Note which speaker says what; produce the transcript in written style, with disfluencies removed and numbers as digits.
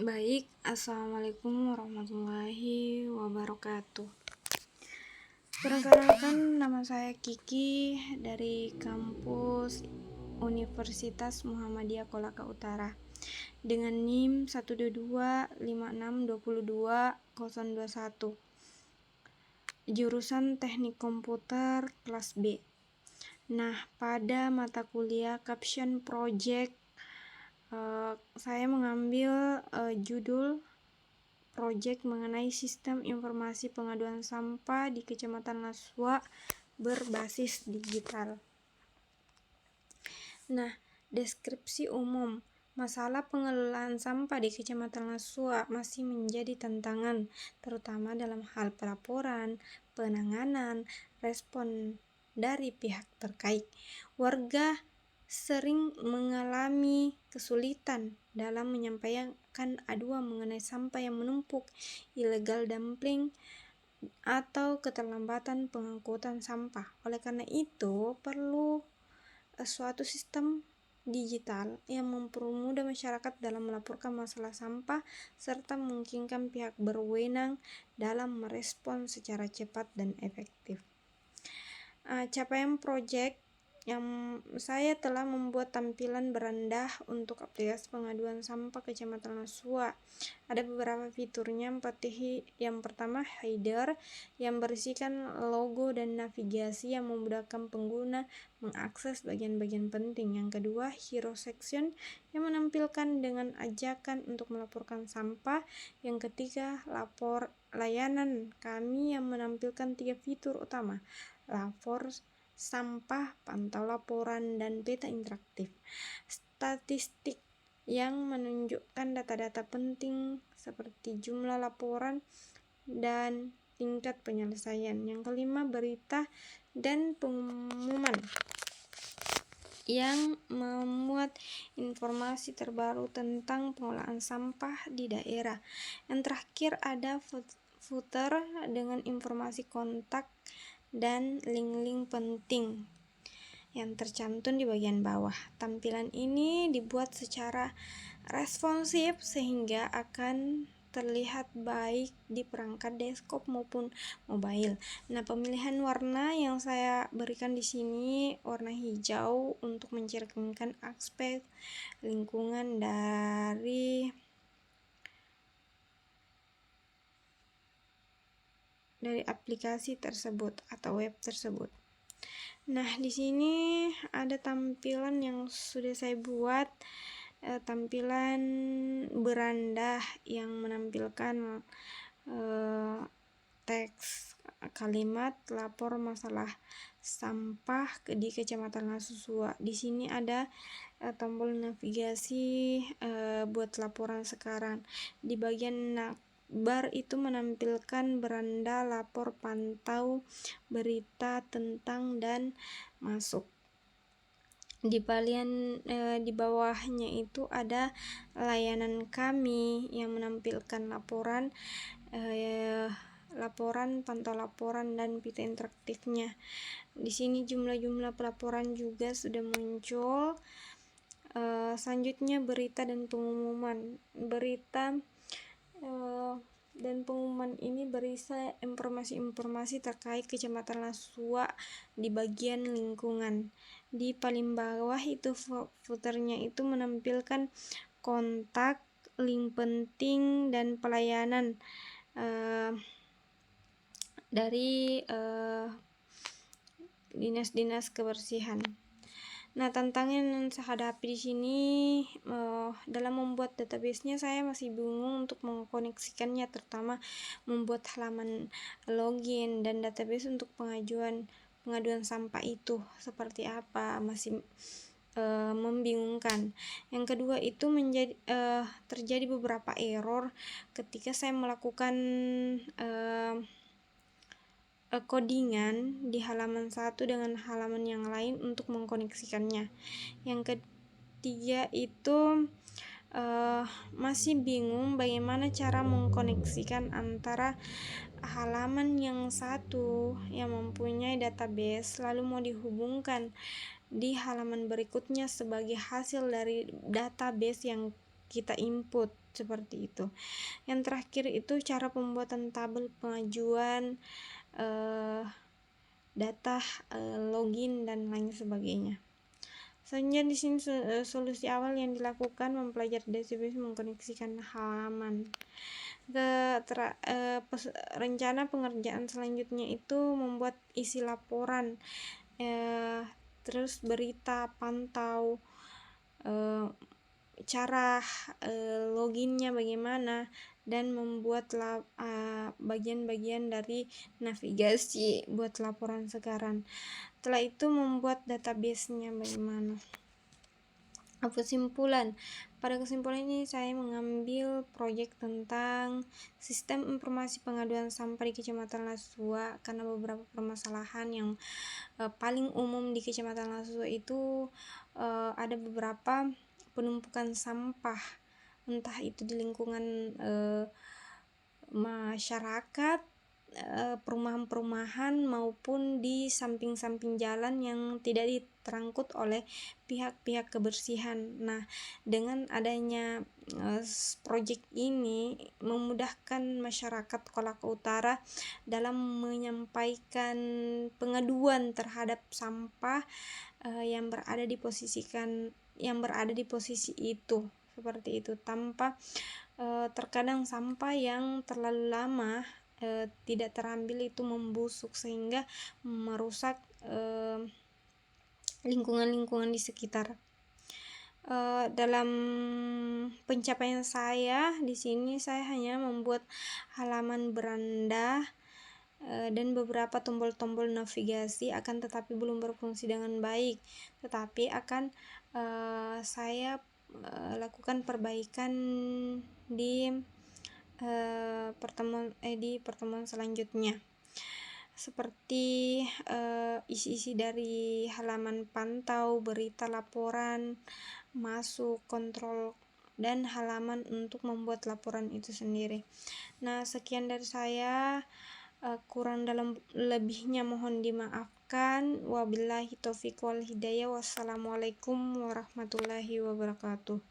Speaker 1: Baik, Assalamualaikum warahmatullahi wabarakatuh. Perkenalkan, nama saya Kiki dari kampus Universitas Muhammadiyah Kolaka Utara dengan NIM 12256222021, jurusan Teknik Komputer kelas B. Nah, pada mata kuliah Caption Project saya mengambil judul project mengenai sistem informasi pengaduan sampah di Kecamatan Lasua berbasis digital. Nah, deskripsi umum. Masalah pengelolaan sampah di Kecamatan Lasua masih menjadi tantangan, terutama dalam hal pelaporan, penanganan, respon dari pihak terkait. Warga sering mengalami kesulitan dalam menyampaikan aduan mengenai sampah yang menumpuk, illegal dumping, atau keterlambatan pengangkutan sampah. Oleh karena itu, perlu suatu sistem digital yang mempermudah masyarakat dalam melaporkan masalah sampah serta memungkinkan pihak berwenang dalam merespon secara cepat dan efektif. Capaian proyek yang saya telah membuat tampilan beranda untuk aplikasi pengaduan sampah Kecamatan Lasua. Ada beberapa fiturnya. Yang pertama, header yang berisikan logo dan navigasi yang memudahkan pengguna mengakses bagian-bagian penting. Yang kedua, hero section yang menampilkan dengan ajakan untuk melaporkan sampah. Yang ketiga, layanan kami yang menampilkan 3 fitur utama: lapor sampah, pantau laporan, dan peta interaktif. Statistik yang menunjukkan data-data penting seperti jumlah laporan dan tingkat penyelesaian. Yang kelima, berita dan pengumuman yang memuat informasi terbaru tentang pengolahan sampah di daerah. Yang terakhir, ada footer dengan informasi kontak dan link-link penting yang tercantum di bagian bawah. Tampilan ini dibuat secara responsif sehingga akan terlihat baik di perangkat desktop maupun mobile. Nah, pemilihan warna yang saya berikan di sini warna hijau untuk mencerminkan aspek lingkungan dari aplikasi tersebut atau web tersebut. Nah, di sini ada tampilan yang sudah saya buat, tampilan beranda yang menampilkan teks kalimat lapor masalah sampah di Kecamatan Lasua. Di sini ada tombol navigasi buat laporan sekarang. Di bagian bar itu menampilkan beranda lapor, pantau, berita tentang dan masuk. Di bawahnya itu ada layanan kami yang menampilkan laporan, pantau laporan, dan peta interaktifnya. Di sini jumlah pelaporan juga sudah muncul. Selanjutnya, berita dan pengumuman. Berita dan pengumuman ini berisi informasi terkait Kecamatan Lasua di bagian lingkungan. Di paling bawah itu footernya itu menampilkan kontak, link penting, dan pelayanan dari dinas-dinas kebersihan. Nah, tantangan yang saya hadapi di sini dalam membuat database-nya, saya masih bingung untuk mengkoneksikannya, terutama membuat halaman login dan database untuk pengaduan sampah itu seperti apa, masih membingungkan. Yang kedua itu terjadi beberapa error ketika saya melakukan codingan di halaman satu dengan halaman yang lain untuk mengkoneksikannya. Yang ketiga itu masih bingung bagaimana cara mengkoneksikan antara halaman yang satu yang mempunyai database lalu mau dihubungkan di halaman berikutnya sebagai hasil dari database yang kita input. seperti itu. Yang terakhir itu cara pembuatan tabel pengajuan data login dan lain sebagainya. Selanjutnya di sini solusi awal yang dilakukan mempelajari database mengkoneksikan halaman. Rencana pengerjaan selanjutnya itu membuat isi laporan, terus berita, pantau, cara loginnya bagaimana, dan membuat bagian-bagian dari navigasi buat laporan sekarang. Setelah itu membuat database-nya bagaimana. Kesimpulan. Pada kesimpulan ini saya mengambil proyek tentang sistem informasi pengaduan sampah di Kecamatan Lasua karena beberapa permasalahan yang paling umum di Kecamatan Lasua itu ada beberapa penumpukan sampah, entah itu di lingkungan masyarakat, perumahan-perumahan, maupun di samping-samping jalan yang tidak diterangkut oleh pihak-pihak kebersihan. Nah, dengan adanya proyek ini memudahkan masyarakat Kolaka Utara dalam menyampaikan pengaduan terhadap sampah yang berada di posisi itu, seperti itu, tanpa terkadang sampah yang terlalu lama tidak terambil itu membusuk sehingga merusak lingkungan-lingkungan di sekitar. Dalam pencapaian saya di sini, saya hanya membuat halaman beranda dan beberapa tombol-tombol navigasi, akan tetapi belum berfungsi dengan baik. Tetapi akan saya lakukan perbaikan di pertemuan selanjutnya, seperti isi-isi dari halaman pantau, berita, laporan masuk, kontrol, dan halaman untuk membuat laporan itu sendiri. Nah, sekian dari saya. Kurang dalam lebihnya mohon dimaafkan. Wabillahi taufiq wal hidayah. Wassalamualaikum warahmatullahi wabarakatuh.